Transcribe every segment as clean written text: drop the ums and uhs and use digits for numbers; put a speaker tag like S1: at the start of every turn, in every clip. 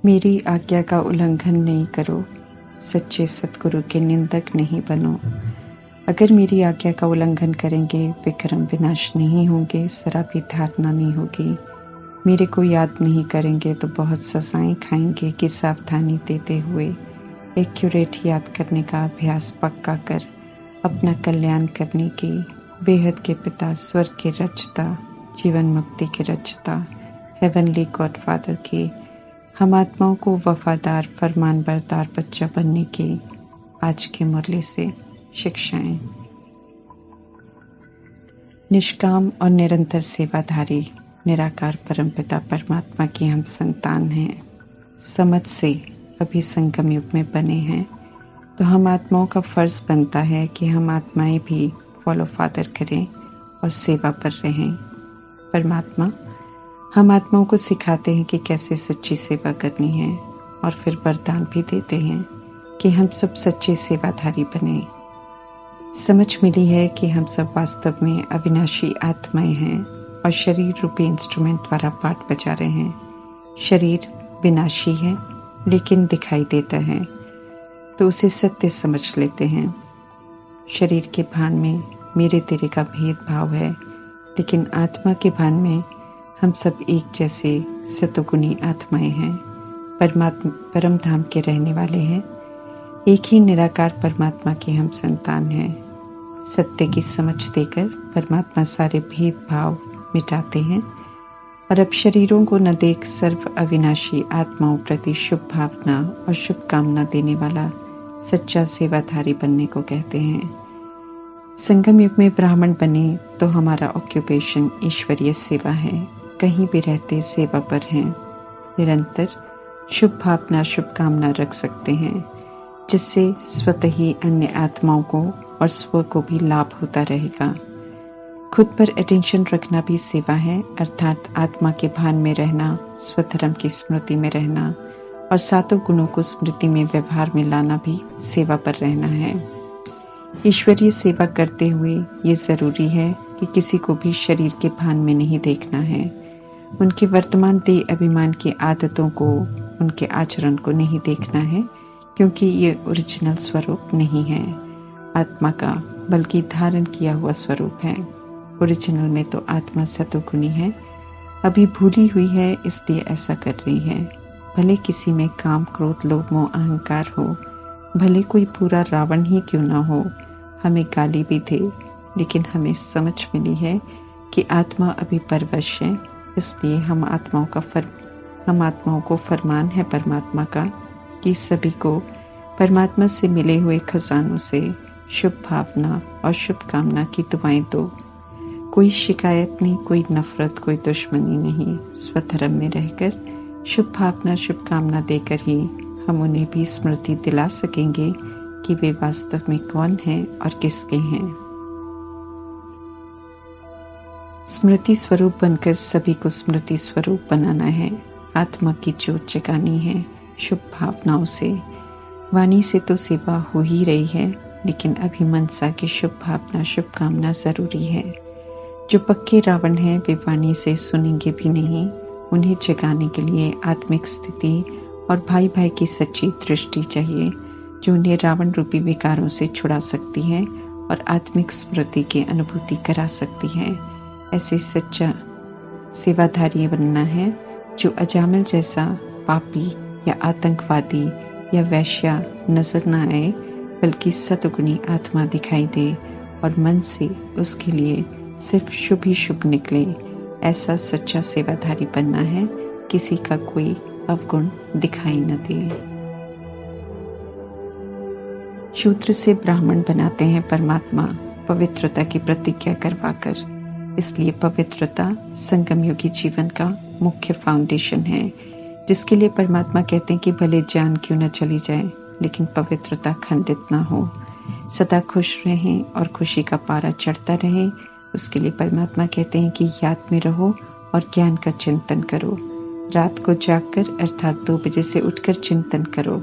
S1: मेरी आज्ञा का उल्लंघन नहीं करो, सच्चे सतगुरु के निंदक नहीं बनो। अगर मेरी आज्ञा का उल्लंघन करेंगे, विक्रम विनाश नहीं होंगे, शराबी धारणा नहीं होगी। मेरे को याद नहीं करेंगे तो बहुत सजाएं खाएंगे कि सावधानी देते हुए एक्यूरेट याद करने का अभ्यास पक्का कर अपना कल्याण करने की। बेहद के पिता, स्वर्ग के रचता, जीवन मुक्ति के रचता, हेवनली गॉडफादर की हम आत्माओं को वफादार फरमानबरदार बच्चा बनने की आज के मुरली से शिक्षाएं। निष्काम और निरंतर सेवाधारी निराकार परमपिता परमात्मा की हम संतान हैं। समझ से अभी संगम युग में बने हैं, तो हम आत्माओं का फर्ज बनता है कि हम आत्माएं भी फॉलो फादर करें और सेवा पर रहें। परमात्मा हम आत्माओं को सिखाते हैं कि कैसे सच्ची सेवा करनी है और फिर वरदान भी देते हैं कि हम सब सच्चे सेवाधारी बने। समझ मिली है कि हम सब वास्तव में अविनाशी आत्माएं हैं और शरीर रूपी इंस्ट्रूमेंट द्वारा पाठ बजा रहे हैं। शरीर विनाशी है लेकिन दिखाई देता है, तो उसे सत्य समझ लेते हैं। शरीर के भान में मेरे तेरे का भेदभाव है, लेकिन आत्मा के भान में हम सब एक जैसे सतोगुणी आत्माएं हैं। परमात्मा परम धाम के रहने वाले हैं। एक ही निराकार परमात्मा के हम संतान हैं। सत्य की समझ देकर परमात्मा सारे भेदभाव मिटाते हैं और अब शरीरों को न देख सर्व अविनाशी आत्माओं प्रति शुभ भावना और शुभकामना देने वाला सच्चा सेवाधारी बनने को कहते हैं। संगम युग में ब्राह्मण बने तो हमारा ऑक्यूपेशन ईश्वरीय सेवा है। कहीं भी रहते सेवा पर हैं। निरंतर शुभ भावना शुभकामना रख सकते हैं, जिससे स्वतः ही अन्य आत्माओं को और स्व को भी लाभ होता रहेगा। खुद पर अटेंशन रखना भी सेवा है, अर्थात आत्मा के भान में रहना, स्वधर्म की स्मृति में रहना और सातों गुणों को स्मृति में व्यवहार में लाना भी सेवा पर रहना है। ईश्वरीय सेवा करते हुए ये जरूरी है कि किसी को भी शरीर के भान में नहीं देखना है। उनके वर्तमान देह अभिमान की आदतों को, उनके आचरण को नहीं देखना है, क्योंकि ये ओरिजिनल स्वरूप नहीं है आत्मा का, बल्कि धारण किया हुआ स्वरूप है। ओरिजिनल में तो आत्मा सतोगुणी है, अभी भूली हुई है इसलिए ऐसा कर रही है। भले किसी में काम क्रोध लोभ मोह अहंकार हो, भले कोई पूरा रावण ही क्यों ना हो, हमें गाली भी दे, लेकिन हमें समझ मिली है कि आत्मा अभी परवश है। इसलिए हम आत्माओं को फरमान है परमात्मा का कि सभी को परमात्मा से मिले हुए खजानों से शुभ भावना और शुभकामना की दुआएं दो। कोई शिकायत नहीं, कोई नफरत, कोई दुश्मनी नहीं। स्वधर्म में रहकर शुभ भावना शुभकामना देकर ही हम उन्हें भी स्मृति दिला सकेंगे कि वे वास्तव में कौन हैं और किसके हैं। स्मृति स्वरूप बनकर सभी को स्मृति स्वरूप बनाना है। आत्मा की जोत जगानी है शुभ भावनाओं से। वाणी से तो सेवा हो ही रही है, लेकिन अभी मनसा की शुभ भावना शुभकामना जरूरी है। जो पक्के रावण हैं वे वाणी से सुनेंगे भी नहीं। उन्हें जगाने के लिए आत्मिक स्थिति और भाई भाई की सच्ची दृष्टि चाहिए, जो उन्हें रावण रूपी विकारों से छुड़ा सकती है और आत्मिक स्मृति की अनुभूति करा सकती है। ऐसे सच्चा सेवाधारी बनना है जो अजामिल जैसा पापी या आतंकवादी या वैश्या नजर न आए, बल्कि सतगुणी आत्मा दिखाई दे और मन से उसके लिए सिर्फ शुभ ही शुभ निकले। ऐसा सच्चा सेवाधारी बनना है, किसी का कोई अवगुण दिखाई न दे। शूद्र से ब्राह्मण बनाते हैं परमात्मा पवित्रता की प्रतिज्ञा करवाकर। इसलिए पवित्रता संगम योगी जीवन का मुख्य फाउंडेशन है, जिसके लिए परमात्मा कहते हैं कि भले जान क्यों न चली जाए, लेकिन पवित्रता खंडित ना हो। सदा खुश रहें और खुशी का पारा चढ़ता रहे। उसके लिए परमात्मा कहते हैं कि याद में रहो और ज्ञान का चिंतन करो। रात को जागकर अर्थात 2 बजे से उठकर चिंतन करो।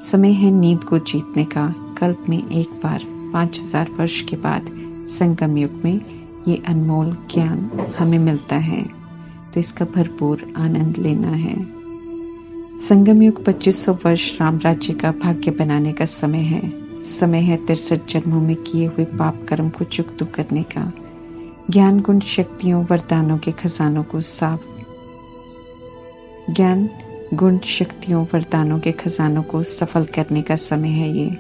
S1: समय है नींद को जीतने का। कल्प में एक बार 5000 वर्ष के बाद संगम युग में ये अनमोल ज्ञान हमें मिलता है, तो इसका भरपूर आनंद लेना है। संगम युग 2500 वर्ष राम राज्य का भाग्य बनाने का समय है। समय है 63 जन्मों में किए हुए पाप कर्म को चुकता करने का। ज्ञान गुण शक्तियों वरदानों के खजानों को सफल करने का समय है ये।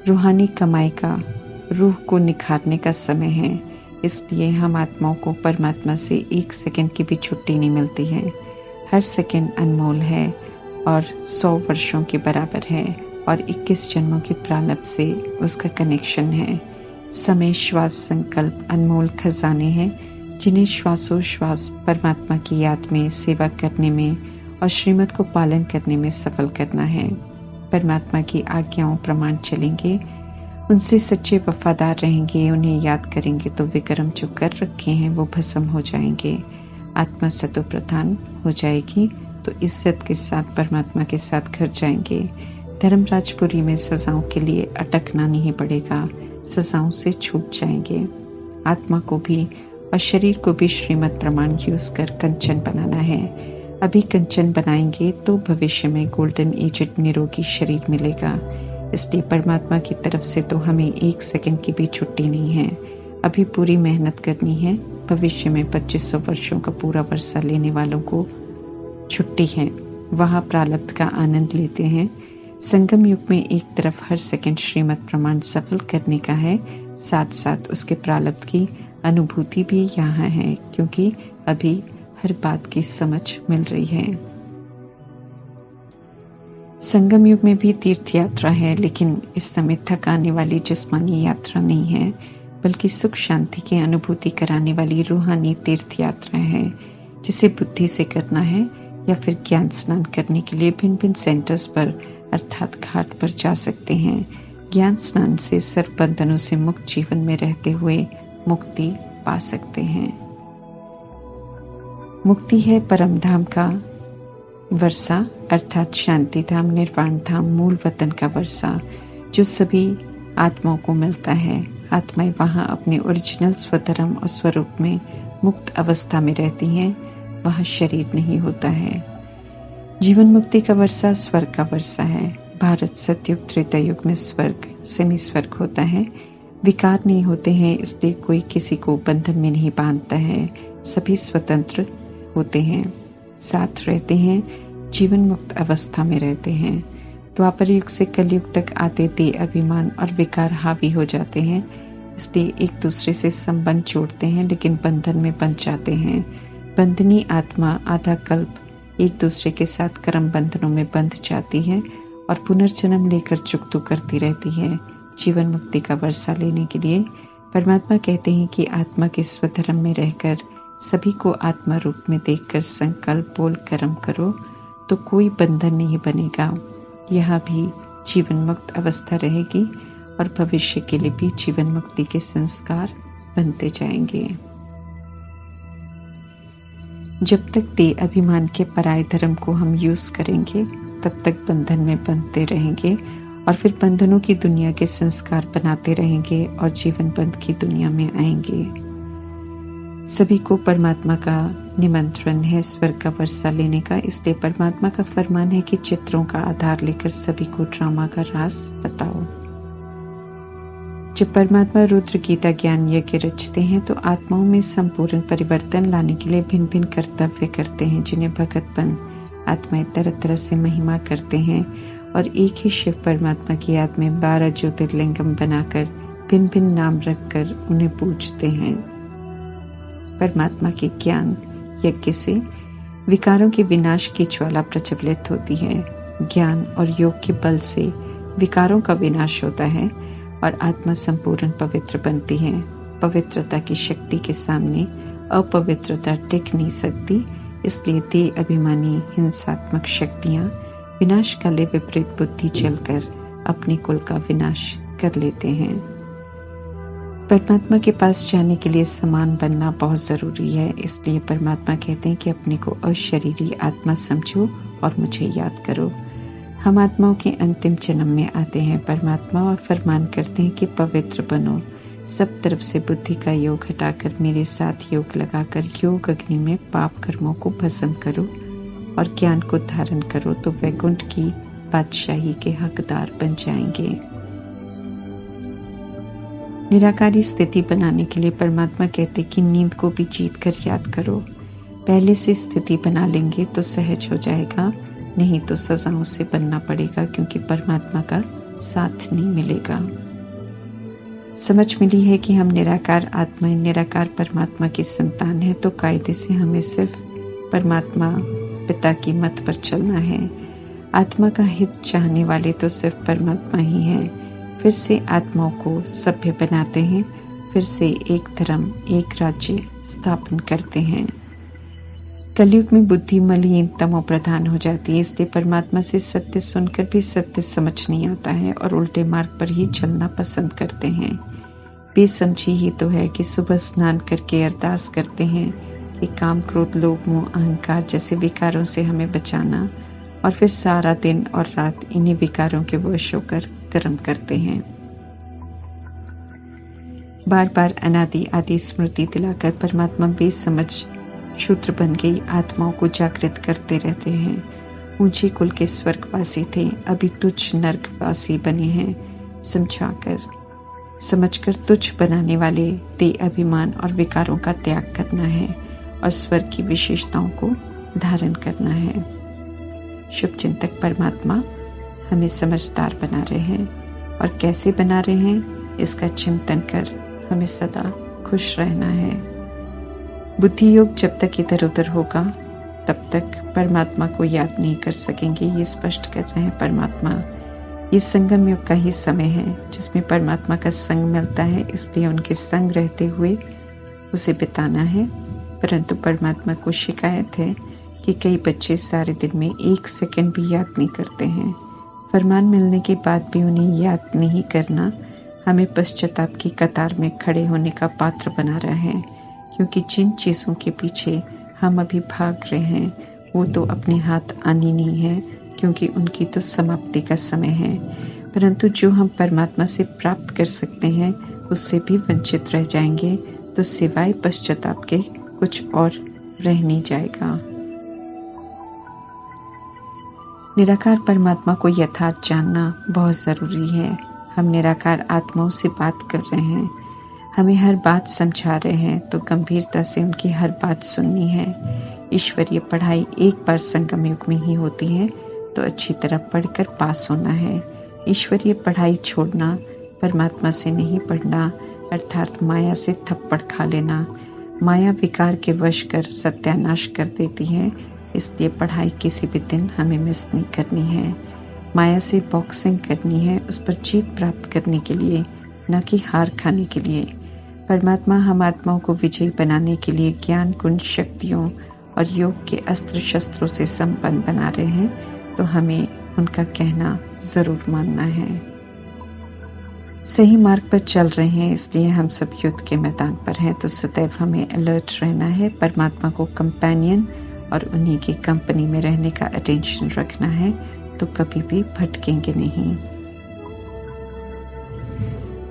S1: रूहानी कमाई का, रूह को निखारने का समय है। इसलिए हम आत्माओं को परमात्मा से 1 सेकंड की भी छुट्टी नहीं मिलती है। हर सेकंड अनमोल है और 100 वर्षों के बराबर है और 21 जन्मों की प्रारब्ध से उसका कनेक्शन है। समय, श्वास, संकल्प अनमोल खजाने हैं जिन्हें श्वासोश्वास परमात्मा की याद में, सेवा करने में और श्रीमत को पालन करने में सफल करना है। परमात्मा की आज्ञाओं प्रमाण चलेंगे, उनसे सच्चे वफादार रहेंगे, उन्हें याद करेंगे तो विक्रम जो कर रखे हैं वो भस्म हो जाएंगे। आत्मा सतो प्रधान हो जाएगी तो इज्जत के साथ परमात्मा के साथ घर जाएंगे। धर्मराजपुरी में सजाओं के लिए अटकना नहीं पड़ेगा, सजाओं से छूट जाएंगे। आत्मा को भी और शरीर को भी श्रीमत प्रमाण यूज कर कंचन बनाना है। अभी कंचन बनाएंगे तो भविष्य में गोल्डन एजेड निरोगी शरीर मिलेगा। इसलिए परमात्मा की तरफ से तो हमें 1 सेकंड की भी छुट्टी नहीं है। अभी पूरी मेहनत करनी है। भविष्य में 2500 वर्षों का पूरा वर्षा लेने वालों को छुट्टी है, वहां प्रारब्ध का आनंद लेते हैं। संगम युग में एक तरफ हर सेकंड श्रीमत प्रमाण सफल करने का है, साथ साथ उसके प्रारब्ध की अनुभूति भी यहाँ है, क्योंकि अभी हर बात की समझ मिल रही है। संगम युग में भी तीर्थ यात्रा है, लेकिन इस समय थकाने वाली जिस्मानी यात्रा नहीं है, बल्कि सुख शांति की अनुभूति कराने वाली रूहानी तीर्थ यात्रा है, जिसे बुद्धि से करना है या फिर ज्ञान स्नान करने के लिए भिन्न भिन्न सेंटर्स पर अर्थात घाट पर जा सकते हैं। ज्ञान स्नान से सर्व बंधनों से मुक्त जीवन में रहते हुए मुक्ति पा सकते हैं। मुक्ति है परम धाम का वर्षा, अर्थात शांति धाम, निर्वाण धाम, मूल वतन का वर्षा, जो सभी आत्माओं को मिलता है। आत्माएं वहां अपने ओरिजिनल स्वधर्म और स्वरूप में मुक्त अवस्था में रहती हैं, वहां शरीर नहीं होता है। जीवन मुक्ति का वर्षा स्वर्ग का वर्षा है। भारत सतयुग त्रेता युग में स्वर्ग सेमी स्वर्ग होता है। विकार नहीं होते हैं, इसलिए कोई किसी को बंधन में नहीं बांधता है। सभी स्वतंत्र होते हैं, साथ रहते हैं, जीवन मुक्त अवस्था में रहते हैं। द्वापर युग से कलयुग तक आते देह अभिमान और विकार हावी हो जाते हैं, इसलिए एक दूसरे से संबंध जोड़ते हैं लेकिन बंधन में बंध जाते हैं। बंधनी आत्मा आधा कल्प एक दूसरे के साथ कर्म बंधनों में बंध जाती है और पुनर्जन्म लेकर चुकतू करती रहती है। जीवन मुक्ति का वर्षा लेने के लिए परमात्मा कहते हैं कि आत्मा के स्वधर्म में रहकर सभी को आत्मा रूप में देखकर संकल्प बोल कर्म करो तो कोई बंधन नहीं बनेगा। यहाँ भी जीवन मुक्त अवस्था रहेगी और भविष्य के लिए भी जीवन मुक्ति के संस्कार बनते जाएंगे। जब तक देह अभिमान के पराय धर्म को हम यूज करेंगे तब तक बंधन में बंधते रहेंगे और फिर बंधनों की दुनिया के संस्कार बनाते रहेंगे और जीवन बंध की दुनिया में आएंगे। सभी को परमात्मा का निमंत्रण है स्वर्ग का वर्षा लेने का, इसलिए परमात्मा का फरमान है कि चित्रों का आधार लेकर सभी को ड्रामा का राज बताओ। जब परमात्मा रुद्र गीता ज्ञान यज्ञ रचते हैं तो आत्माओं में संपूर्ण परिवर्तन लाने के लिए भिन्न भिन्न कर्तव्य करते हैं, जिन्हें भगतपन आत्माएं तरह तरह से महिमा करते हैं और एक ही शिव परमात्मा की याद में 12 ज्योतिर्लिंगम बनाकर भिन्न भिन्न नाम रखकर उन्हें पूजते हैं। परमात्मा के ज्ञान यज्ञ से विकारों के विनाश की ज्वाला प्रज्वलित होती है। ज्ञान और योग के बल से विकारों का विनाश होता है और आत्मा संपूर्ण पवित्र बनती है। पवित्रता की शक्ति के सामने अपवित्रता टिक नहीं सकती, इसलिए देह अभिमानी हिंसात्मक शक्तियां विनाशकाले विपरीत बुद्धि चलकर अपने कुल का विनाश कर लेते हैं। परमात्मा के पास जाने के लिए समान बनना बहुत जरूरी है, इसलिए परमात्मा कहते हैं कि अपने को अशरीरी आत्मा समझो और मुझे याद करो। हम आत्माओं के अंतिम जन्म में आते हैं परमात्मा और फरमान करते हैं कि पवित्र बनो, सब तरफ से बुद्धि का योग हटाकर मेरे साथ योग लगाकर योग अग्नि में पाप कर्मों को भस्म करो और ज्ञान को धारण करो तो वैकुंठ की बादशाही के हकदार बन जाएंगे। निराकारी स्थिति बनाने के लिए परमात्मा कहते कि नींद को भी जीत कर याद करो। पहले से स्थिति बना लेंगे तो सहज हो जाएगा, नहीं तो सजाओं से बनना पड़ेगा, क्योंकि परमात्मा का साथ नहीं मिलेगा। समझ मिली है कि हम निराकार आत्माएं निराकार परमात्मा की संतान है, तो कायदे से हमें सिर्फ परमात्मा पिता की मत पर चलना है। आत्मा का हित चाहने वाले तो सिर्फ परमात्मा ही हैं। फिर से आत्माओं को सभ्य बनाते हैं, फिर से एक धर्म एक राज्य स्थापन करते हैं। कलयुग में बुद्धि मलिन तमो प्रधान हो जाती है, इसलिए परमात्मा से सत्य सुनकर भी सत्य समझ नहीं आता है और उल्टे मार्ग पर ही चलना पसंद करते हैं। बेसमझी ही तो है कि सुबह स्नान करके अरदास करते हैं कि काम क्रोध लोभ मोह अहंकार जैसे विकारों से हमें बचाना, और फिर सारा दिन और रात इन्हीं विकारों के वश होकर कर्म करते हैं। बार बार अनादि आदि स्मृति दिलाकर परमात्मा बेसमझ शूद्र बन गई आत्माओं को जागृत करते रहते हैं। ऊंचे कुल के स्वर्गवासी थे, अभी तुच्छ नरकवासी बने हैं। समझकर तुच्छ बनाने वाले ते अभिमान और विकारों का त्याग करना है और स्वर्ग की विशेषताओं को धारण करना है। शुभ चिंतक परमात्मा हमें समझदार बना रहे हैं, और कैसे बना रहे हैं इसका चिंतन कर हमें सदा खुश रहना है। बुद्धि योग जब तक इधर उधर होगा तब तक परमात्मा को याद नहीं कर सकेंगे, ये स्पष्ट कर रहे हैं परमात्मा। ये संगम युग का ही समय है जिसमें परमात्मा का संग मिलता है, इसलिए उनके संग रहते हुए उसे बिताना है। परंतु परमात्मा को शिकायत है कि कई बच्चे सारे दिन में 1 सेकंड भी याद नहीं करते हैं। फरमान मिलने के बाद भी उन्हें याद नहीं करना हमें पश्चाताप की कतार में खड़े होने का पात्र बना रहा है, क्योंकि जिन चीज़ों के पीछे हम अभी भाग रहे हैं वो तो अपने हाथ आनी नहीं है, क्योंकि उनकी तो समाप्ति का समय है। परंतु जो हम परमात्मा से प्राप्त कर सकते हैं उससे भी वंचित रह जाएंगे, तो सिवाय पश्चाताप के कुछ और रह नहीं जाएगा। निराकार परमात्मा को यथार्थ जानना बहुत जरूरी है। हम निराकार आत्माओं से बात कर रहे हैं, हमें हर बात समझा रहे हैं, तो गंभीरता से उनकी हर बात सुननी है। ईश्वरीय पढ़ाई एक बार संगम युग में ही होती है, तो अच्छी तरह पढ़कर पास होना है। ईश्वरीय पढ़ाई छोड़ना, परमात्मा से नहीं पढ़ना, अर्थात माया से थप्पड़ खा लेना। माया विकार के वश कर सत्यानाश कर देती है, इसलिए पढ़ाई किसी भी दिन हमें मिस नहीं करनी है। माया से बॉक्सिंग करनी है, उस पर जीत प्राप्त करने के लिए, न कि हार खाने के लिए। परमात्मा हम आत्माओं को विजयी बनाने के लिए ज्ञान गुण शक्तियों और योग के अस्त्र शस्त्रों से संपन्न बना रहे हैं, तो हमें उनका कहना जरूर मानना है। सही मार्ग पर चल रहे हैं, इसलिए हम सब युद्ध के मैदान पर हैं, तो सदैव हमें अलर्ट रहना है। परमात्मा को कंपेनियन और उन्हीं की कंपनी में रहने का अटेंशन रखना है, तो कभी भी भटकेंगे नहीं।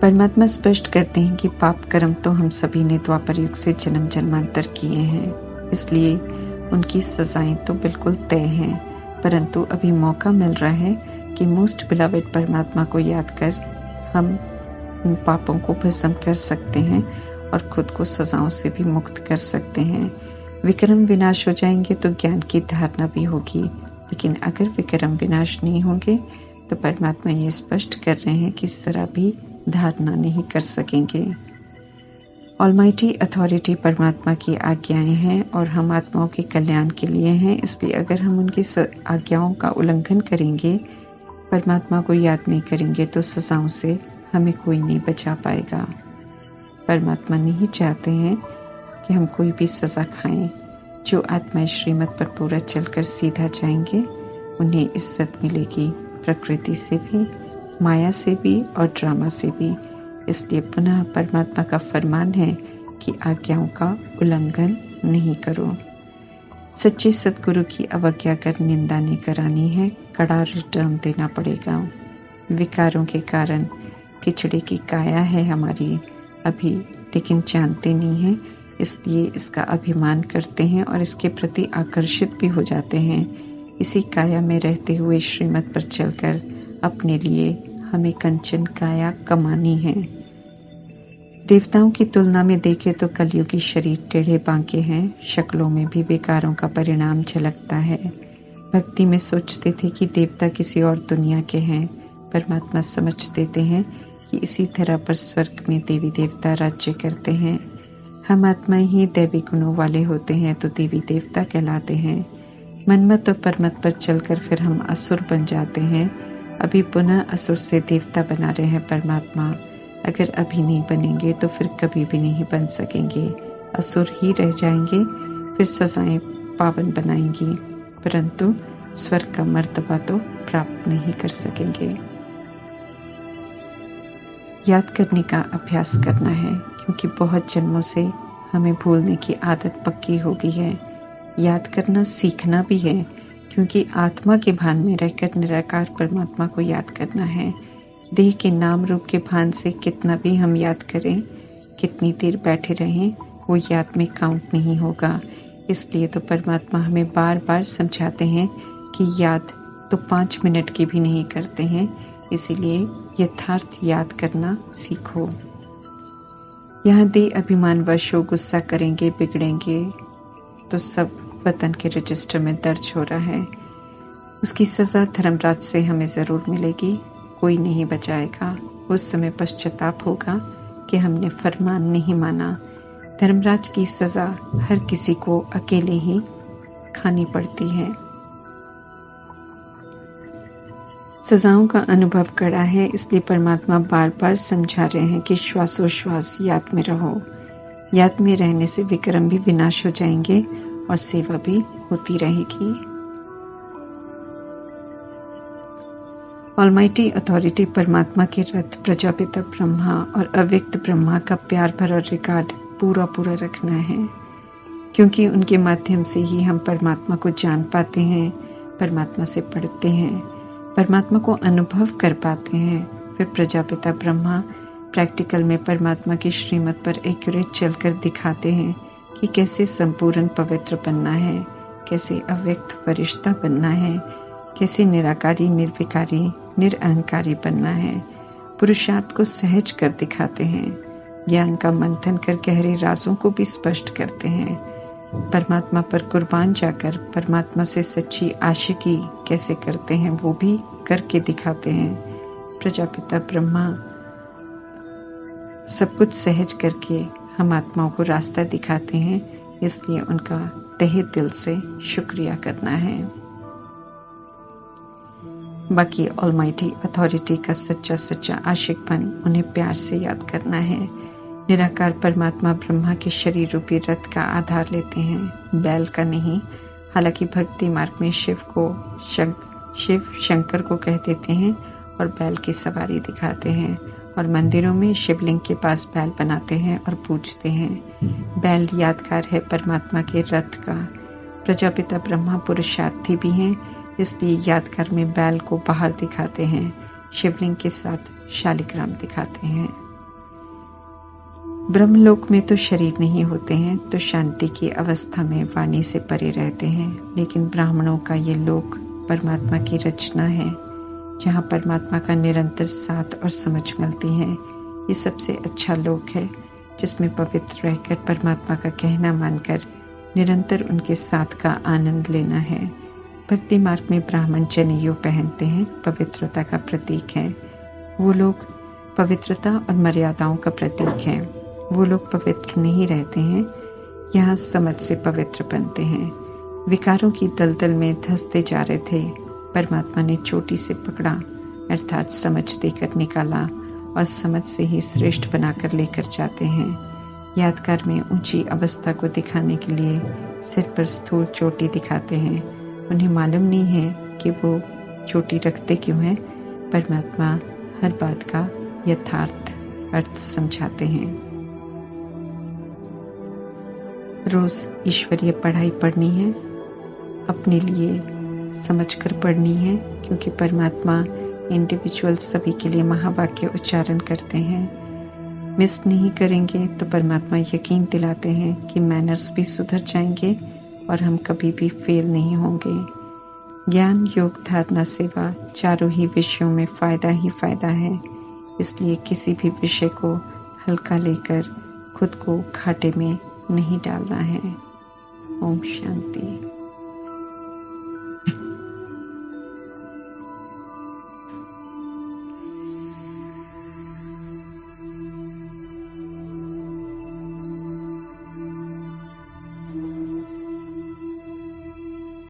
S1: परमात्मा स्पष्ट करते हैं कि पाप कर्म तो हम सभी ने द्वापर युग से जन्म जन्मांतर किए हैं, इसलिए उनकी सजाएं तो बिल्कुल तय हैं। परंतु अभी मौका मिल रहा है कि मोस्ट बिलवेड परमात्मा को याद कर हम उन पापों को भस्म कर सकते हैं और खुद को सजाओं से भी मुक्त कर सकते हैं। विक्रम विनाश हो जाएंगे तो ज्ञान की धारणा भी होगी, लेकिन अगर विक्रम विनाश नहीं होंगे तो परमात्मा ये स्पष्ट कर रहे हैं कि जरा भी धारणा नहीं कर सकेंगे। ऑलमाइटी अथॉरिटी परमात्मा की आज्ञाएं हैं और हम आत्माओं के कल्याण के लिए हैं, इसलिए अगर हम उनकी आज्ञाओं का उल्लंघन करेंगे, परमात्मा को याद नहीं करेंगे, तो सजाओं से हमें कोई नहीं बचा पाएगा। परमात्मा नहीं चाहते हैं कि हम कोई भी सजा खाएं। जो आत्माएं श्रीमत पर पूरा चलकर सीधा जाएंगे उन्हें इज्जत मिलेगी, प्रकृति से भी, माया से भी और ड्रामा से भी। इसलिए पुनः परमात्मा का फरमान है कि आज्ञाओं का उल्लंघन नहीं करो। सच्चे सतगुरु की अवज्ञा कर निंदा नहीं करानी है, कड़ा रिटर्न देना पड़ेगा। विकारों के कारण खिचड़ी की काया है हमारी अभी, लेकिन जानते नहीं हैं इसलिए इसका अभिमान करते हैं और इसके प्रति आकर्षित भी हो जाते हैं। इसी काया में रहते हुए श्रीमत पर चलकर अपने लिए हमें कंचन काया कमानी है। देवताओं की तुलना में देखें तो कलयुगी शरीर टेढ़े बांके हैं, शक्लों में भी विकारों का परिणाम झलकता है। भक्ति में सोचते थे कि देवता किसी और दुनिया के हैं, परमात्मा समझ देते हैं कि इसी तरह पर स्वर्ग में देवी देवता राज्य करते हैं। हम आत्माएं ही दैवी गुणों वाले होते हैं तो देवी देवता कहलाते हैं। मनमत और परमत पर चलकर फिर हम असुर बन जाते हैं। अभी पुनः असुर से देवता बना रहे हैं परमात्मा। अगर अभी नहीं बनेंगे तो फिर कभी भी नहीं बन सकेंगे, असुर ही रह जाएंगे। फिर सजाएं पावन बनाएंगी, परंतु स्वर्ग का मर्तबा तो प्राप्त नहीं कर सकेंगे। याद करने का अभ्यास करना है, क्योंकि बहुत जन्मों से हमें भूलने की आदत पक्की हो गई है। याद करना सीखना भी है, क्योंकि आत्मा के भान में रहकर निराकार परमात्मा को याद करना है। देह के नाम रूप के भान से कितना भी हम याद करें, कितनी देर बैठे रहें, वो याद में काउंट नहीं होगा। इसलिए तो परमात्मा हमें बार बार समझाते हैं कि याद तो 5 मिनट की भी नहीं करते हैं, इसीलिए यथार्थ याद करना सीखो। यहाँ देह अभिमान वश हो गुस्सा करेंगे, बिगड़ेंगे तो सब वतन के रजिस्टर में दर्ज हो रहा है। उसकी सजा धर्मराज से हमें जरूर मिलेगी, कोई नहीं बचाएगा। उस समय पश्चाताप होगा कि हमने फरमान नहीं माना। धर्मराज की सजा हर किसी को अकेले ही खानी पड़ती है। सजाओं का अनुभव कड़ा है, इसलिए परमात्मा बार बार समझा रहे हैं कि श्वासोश्वास याद में रहो। याद में रहने से विक्रम भी विनाश हो जाएंगे और सेवा भी होती रहेगी। ऑलमाइटी अथॉरिटी परमात्मा के रथ प्रजापिता ब्रह्मा और अव्यक्त ब्रह्मा का प्यार भरा रिकॉर्ड पूरा रखना है, क्योंकि उनके माध्यम से ही हम परमात्मा को जान पाते हैं, परमात्मा से पढ़ते हैं, परमात्मा को अनुभव कर पाते हैं। फिर प्रजापिता ब्रह्मा प्रैक्टिकल में परमात्मा की श्रीमत पर एक्यूरेट चलकर दिखाते हैं कि कैसे संपूर्ण पवित्र बनना है, कैसे अव्यक्त फरिश्ता बनना है, कैसे निराकारी निर्विकारी निरअहंकारी बनना है। पुरुषार्थ को सहज कर दिखाते हैं, ज्ञान का मंथन कर गहरे राजों को भी स्पष्ट करते हैं। परमात्मा पर कुर्बान जाकर परमात्मा से सच्ची आशिकी कैसे करते हैं वो भी करके दिखाते हैं। प्रजापिता ब्रह्मा सब कुछ सहज करके हम आत्माओं को रास्ता दिखाते हैं, इसलिए उनका तहे दिल से शुक्रिया करना है। बाकी ऑलमाइटी अथॉरिटी का सच्चा आशिकपन उन्हें प्यार से याद करना है। निराकार परमात्मा ब्रह्मा के शरीर रूपी रथ का आधार लेते हैं, बैल का नहीं। हालांकि भक्ति मार्ग में शिव शंकर को कह देते हैं और बैल की सवारी दिखाते हैं, और मंदिरों में शिवलिंग के पास बैल बनाते हैं और पूजते हैं। बैल यादगार है परमात्मा के रथ का। प्रजापिता ब्रह्मा पुरुषार्थी भी हैं, इसलिए यादगार में बैल को बाहर दिखाते हैं, शिवलिंग के साथ शालिग्राम दिखाते हैं। ब्रह्मलोक में तो शरीर नहीं होते हैं, तो शांति की अवस्था में वाणी से परे रहते हैं। लेकिन ब्राह्मणों का ये लोक परमात्मा की रचना है, जहाँ परमात्मा का निरंतर साथ और समझ मिलती है। ये सबसे अच्छा लोक है, जिसमें पवित्र रहकर परमात्मा का कहना मानकर निरंतर उनके साथ का आनंद लेना है। भक्ति मार्ग में ब्राह्मण जनेऊ पहनते हैं, पवित्रता का प्रतीक है। वो लोग पवित्रता और मर्यादाओं का प्रतीक है। वो लोग पवित्र नहीं रहते हैं, यहाँ समझ से पवित्र बनते हैं। विकारों की दलदल में धंसते जा रहे थे, परमात्मा ने चोटी से पकड़ा, अर्थात समझ देकर निकाला, और समझ से ही श्रेष्ठ बनाकर लेकर जाते हैं। यादगार में ऊंची अवस्था को दिखाने के लिए सिर पर स्थूल चोटी दिखाते हैं। उन्हें मालूम नहीं है कि वो चोटी रखते क्यों हैं। परमात्मा हर बात का यथार्थ अर्थ समझाते हैं। रोज ईश्वरीय पढ़ाई पढ़नी है, अपने लिए समझकर पढ़नी है, क्योंकि परमात्मा इंडिविजुअल सभी के लिए महावाक्य उच्चारण करते हैं। मिस नहीं करेंगे तो परमात्मा यकीन दिलाते हैं कि मैनर्स भी सुधर जाएंगे और हम कभी भी फेल नहीं होंगे। ज्ञान, योग, धारणा, सेवा चारों ही विषयों में फायदा ही फायदा है। इसलिए किसी भी विषय को हल्का लेकर खुद को घाटे में नहीं डालना है। ओम शांति।